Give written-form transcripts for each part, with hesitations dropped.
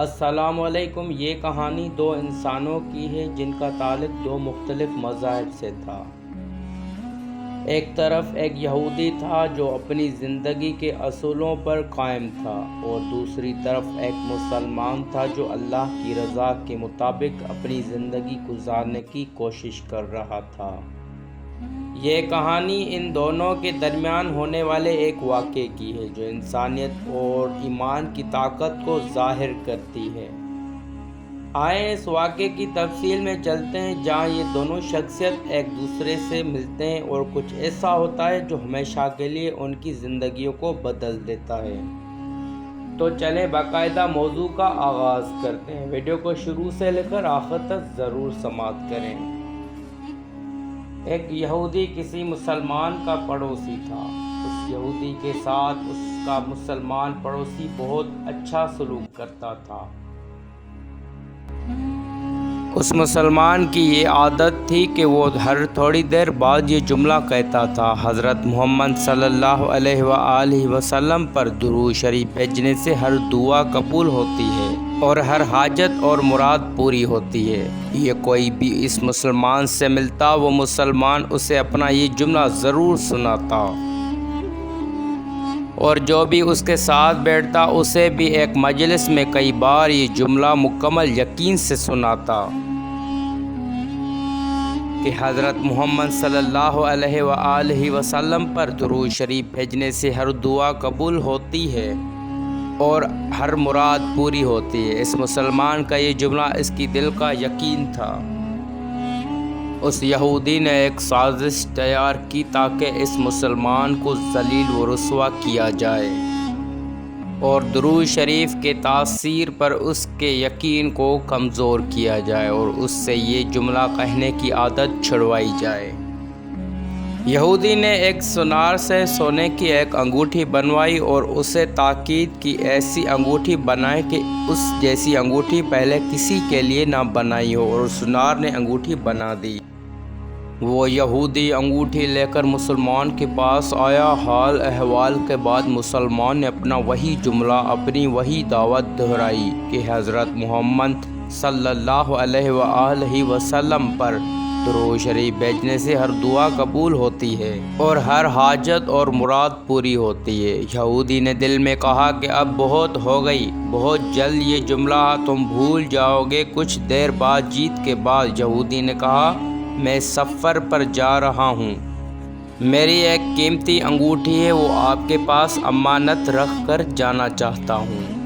السلام علیکم۔ یہ کہانی دو انسانوں کی ہے جن کا تعلق دو مختلف مذاہب سے تھا۔ ایک طرف ایک یہودی تھا جو اپنی زندگی کے اصولوں پر قائم تھا، اور دوسری طرف ایک مسلمان تھا جو اللہ کی رضا کے مطابق اپنی زندگی گزارنے کی کوشش کر رہا تھا۔ یہ کہانی ان دونوں کے درمیان ہونے والے ایک واقعے کی ہے جو انسانیت اور ایمان کی طاقت کو ظاہر کرتی ہے۔ آئیں اس واقعے کی تفصیل میں چلتے ہیں، جہاں یہ دونوں شخصیت ایک دوسرے سے ملتے ہیں اور کچھ ایسا ہوتا ہے جو ہمیشہ کے لیے ان کی زندگیوں کو بدل دیتا ہے۔ تو چلیں باقاعدہ موضوع کا آغاز کرتے ہیں۔ ویڈیو کو شروع سے لے کر آخر تک ضرور سماعت کریں۔ ایک یہودی کسی مسلمان کا پڑوسی تھا۔ اس یہودی کے ساتھ اس کا مسلمان پڑوسی بہت اچھا سلوک کرتا تھا۔ اس مسلمان کی یہ عادت تھی کہ وہ ہر تھوڑی دیر بعد یہ جملہ کہتا تھا: حضرت محمد صلی اللہ علیہ وآلہ وسلم پر درود شریف بھیجنے سے ہر دعا قبول ہوتی ہے اور ہر حاجت اور مراد پوری ہوتی ہے۔ یہ کوئی بھی اس مسلمان سے ملتا، وہ مسلمان اسے اپنا یہ جملہ ضرور سناتا، اور جو بھی اس کے ساتھ بیٹھتا اسے بھی ایک مجلس میں کئی بار یہ جملہ مکمل یقین سے سناتا کہ حضرت محمد صلی اللہ علیہ وآلہ وسلم پر درود شریف بھیجنے سے ہر دعا قبول ہوتی ہے اور ہر مراد پوری ہوتی ہے۔ اس مسلمان کا یہ جملہ اس کی دل کا یقین تھا۔ اس یہودی نے ایک سازش تیار کی تاکہ اس مسلمان کو ذلیل و رسوا کیا جائے اور درود شریف کے تاثیر پر اس کے یقین کو کمزور کیا جائے اور اس سے یہ جملہ کہنے کی عادت چھڑوائی جائے۔ یہودی نے ایک سونار سے سونے کی ایک انگوٹھی بنوائی اور اسے تاکید کی ایسی انگوٹھی بنائے کہ اس جیسی انگوٹھی پہلے کسی کے لیے نہ بنائی ہو، اور سونار نے انگوٹھی بنا دی۔ وہ یہودی انگوٹھی لے کر مسلمان کے پاس آیا۔ حال احوال کے بعد مسلمان نے اپنا وہی جملہ، اپنی وہی دعوت دہرائی کہ حضرت محمد صلی اللہ علیہ وآلہ وسلم پر درود شریف بھیجنے سے ہر دعا قبول ہوتی ہے اور ہر حاجت اور مراد پوری ہوتی ہے۔ یہودی نے دل میں کہا کہ اب بہت ہو گئی، بہت جلد یہ جملہ تم بھول جاؤ گے۔ کچھ دیر بعد جیت کے بعد یہودی نے کہا: میں سفر پر جا رہا ہوں، میری ایک قیمتی انگوٹھی ہے، وہ آپ کے پاس امانت رکھ کر جانا چاہتا ہوں،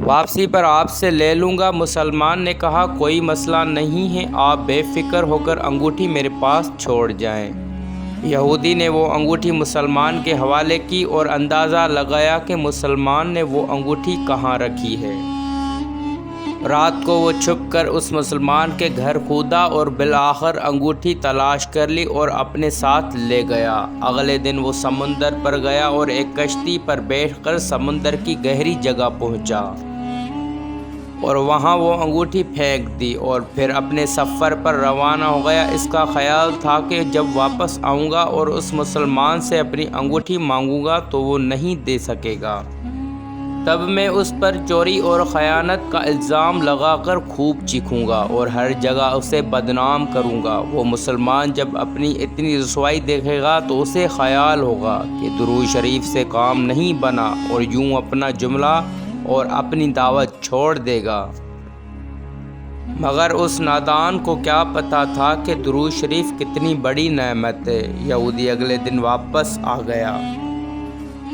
واپسی پر آپ سے لے لوں گا۔ مسلمان نے کہا: کوئی مسئلہ نہیں ہے، آپ بے فکر ہو کر انگوٹھی میرے پاس چھوڑ جائیں۔ یہودی نے وہ انگوٹھی مسلمان کے حوالے کی اور اندازہ لگایا کہ مسلمان نے وہ انگوٹھی کہاں رکھی ہے۔ رات کو وہ چھپ کر اس مسلمان کے گھر کھودا اور بالآخر انگوٹھی تلاش کر لی اور اپنے ساتھ لے گیا۔ اگلے دن وہ سمندر پر گیا اور ایک کشتی پر بیٹھ کر سمندر کی گہری جگہ پہنچا اور وہاں وہ انگوٹھی پھینک دی اور پھر اپنے سفر پر روانہ ہو گیا۔ اس کا خیال تھا کہ جب واپس آؤں گا اور اس مسلمان سے اپنی انگوٹھی مانگوں گا تو وہ نہیں دے سکے گا، تب میں اس پر چوری اور خیانت کا الزام لگا کر خوب چیخوں گا اور ہر جگہ اسے بدنام کروں گا۔ وہ مسلمان جب اپنی اتنی رسوائی دیکھے گا تو اسے خیال ہوگا کہ درود شریف سے کام نہیں بنا اور یوں اپنا جملہ اور اپنی دعوت چھوڑ دے گا۔ مگر اس نادان کو کیا پتہ تھا کہ درود شریف کتنی بڑی نعمت ہے۔ یہودی اگلے دن واپس آ گیا،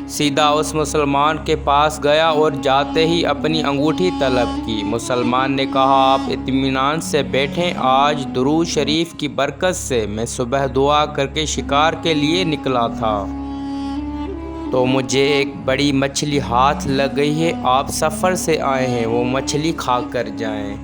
سیدھا اس مسلمان کے پاس گیا اور جاتے ہی اپنی انگوٹھی طلب کی۔ مسلمان نے کہا: آپ اطمینان سے بیٹھیں، آج درود شریف کی برکت سے میں صبح دعا کر کے شکار کے لیے نکلا تھا تو مجھے ایک بڑی مچھلی ہاتھ لگ گئی ہے، آپ سفر سے آئے ہیں، وہ مچھلی کھا کر جائیں۔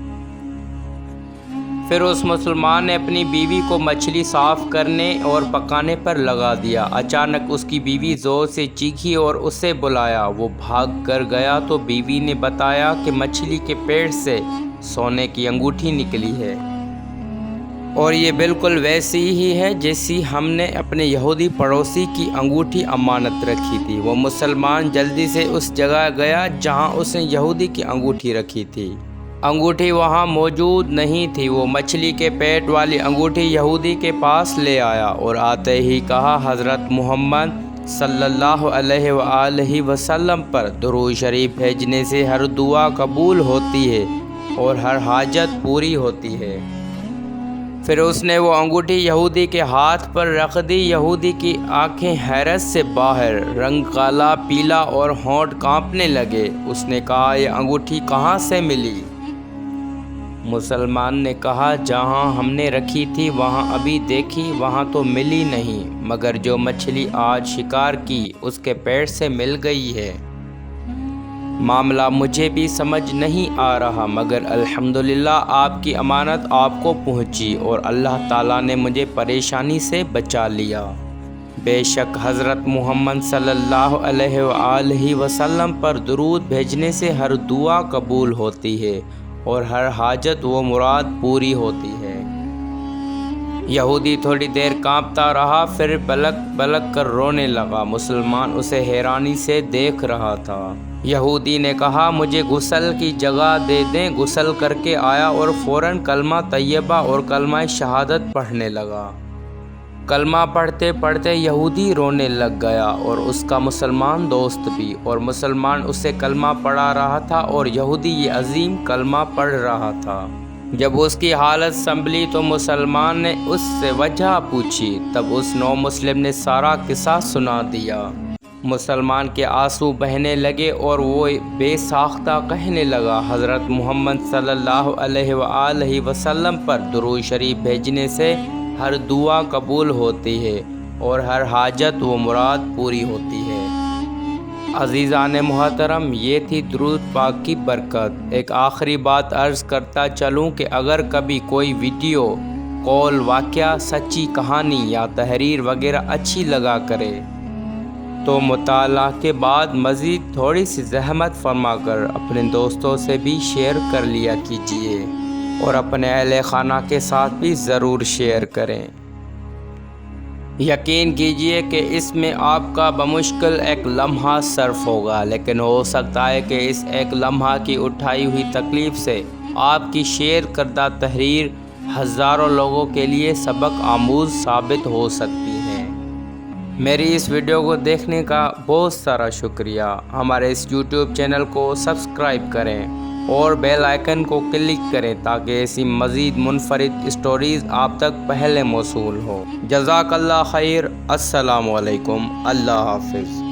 پھر اس مسلمان نے اپنی بیوی کو مچھلی صاف کرنے اور پکانے پر لگا دیا۔ اچانک اس کی بیوی زور سے چیخی اور اسے بلایا۔ وہ بھاگ کر گیا تو بیوی نے بتایا کہ مچھلی کے پیٹ سے سونے کی انگوٹھی نکلی ہے۔ اور یہ بالکل ویسی ہی ہے جیسی ہم نے اپنے یہودی پڑوسی کی انگوٹھی امانت رکھی تھی۔ وہ مسلمان جلدی سے اس جگہ گیا جہاں اس نے یہودی کی انگوٹھی رکھی تھی۔ انگوٹھی وہاں موجود نہیں تھی۔ وہ مچھلی کے پیٹ والی انگوٹھی یہودی کے پاس لے آیا اور آتے ہی کہا، حضرت محمد صلی اللہ علیہ وآلہ وسلم پر درود شریف بھیجنے سے ہر دعا قبول ہوتی ہے اور ہر حاجت پوری ہوتی ہے۔ پھر اس نے وہ انگوٹھی یہودی کے ہاتھ پر رکھ دی۔ یہودی کی آنکھیں حیرت سے باہر، رنگ کالا پیلا اور ہونٹ کانپنے لگے۔ اس نے کہا، یہ انگوٹھی کہاں سے ملی؟ مسلمان نے کہا، جہاں ہم نے رکھی تھی وہاں ابھی دیکھی، وہاں تو ملی نہیں، مگر جو مچھلی آج شکار کی اس کے پیٹ سے مل گئی ہے۔ معاملہ مجھے بھی سمجھ نہیں آ رہا، مگر الحمدللہ آپ کی امانت آپ کو پہنچی اور اللہ تعالیٰ نے مجھے پریشانی سے بچا لیا۔ بے شک حضرت محمد صلی اللہ علیہ وآلہ وسلم پر درود بھیجنے سے ہر دعا قبول ہوتی ہے اور ہر حاجت و مراد پوری ہوتی ہے۔ یہودی تھوڑی دیر کانپتا رہا، پھر بلک بلک کر رونے لگا۔ مسلمان اسے حیرانی سے دیکھ رہا تھا۔ یہودی نے کہا، مجھے غسل کی جگہ دے دیں۔ غسل کر کے آیا اور فوراً کلمہ طیبہ اور کلمہ شہادت پڑھنے لگا۔ کلمہ پڑھتے پڑھتے یہودی رونے لگ گیا اور اس کا مسلمان دوست بھی، اور مسلمان اسے کلمہ پڑھا رہا تھا اور یہودی یہ عظیم کلمہ پڑھ رہا تھا۔ جب اس کی حالت سنبھلی تو مسلمان نے اس سے وجہ پوچھی۔ تب اس نو مسلم نے سارا قصہ سنا دیا۔ مسلمان کے آنسو بہنے لگے اور وہ بے ساختہ کہنے لگا، حضرت محمد صلی اللہ علیہ وآلہ وسلم پر درود شریف بھیجنے سے ہر دعا قبول ہوتی ہے اور ہر حاجت و مراد پوری ہوتی ہے۔ عزیزان محترم، یہ تھی درود پاک کی برکت۔ ایک آخری بات عرض کرتا چلوں کہ اگر کبھی کوئی ویڈیو، قول، واقعہ، سچی کہانی یا تحریر وغیرہ اچھی لگا کرے تو مطالعہ کے بعد مزید تھوڑی سی زحمت فرما کر اپنے دوستوں سے بھی شیئر کر لیا کیجیے اور اپنے اہل خانہ کے ساتھ بھی ضرور شیئر کریں۔ یقین کیجیے کہ اس میں آپ کا بمشکل ایک لمحہ صرف ہوگا، لیکن ہو سکتا ہے کہ اس ایک لمحہ کی اٹھائی ہوئی تکلیف سے آپ کی شیئر کردہ تحریر ہزاروں لوگوں کے لیے سبق آموز ثابت ہو سکتی ہے۔ میری اس ویڈیو کو دیکھنے کا بہت سارا شکریہ۔ ہمارے اس یوٹیوب چینل کو سبسکرائب کریں اور بیل آئیکن کو کلک کریں تاکہ ایسی مزید منفرد اسٹوریز آپ تک پہلے موصول ہو۔ جزاک اللہ خیر۔ السلام علیکم۔ اللہ حافظ۔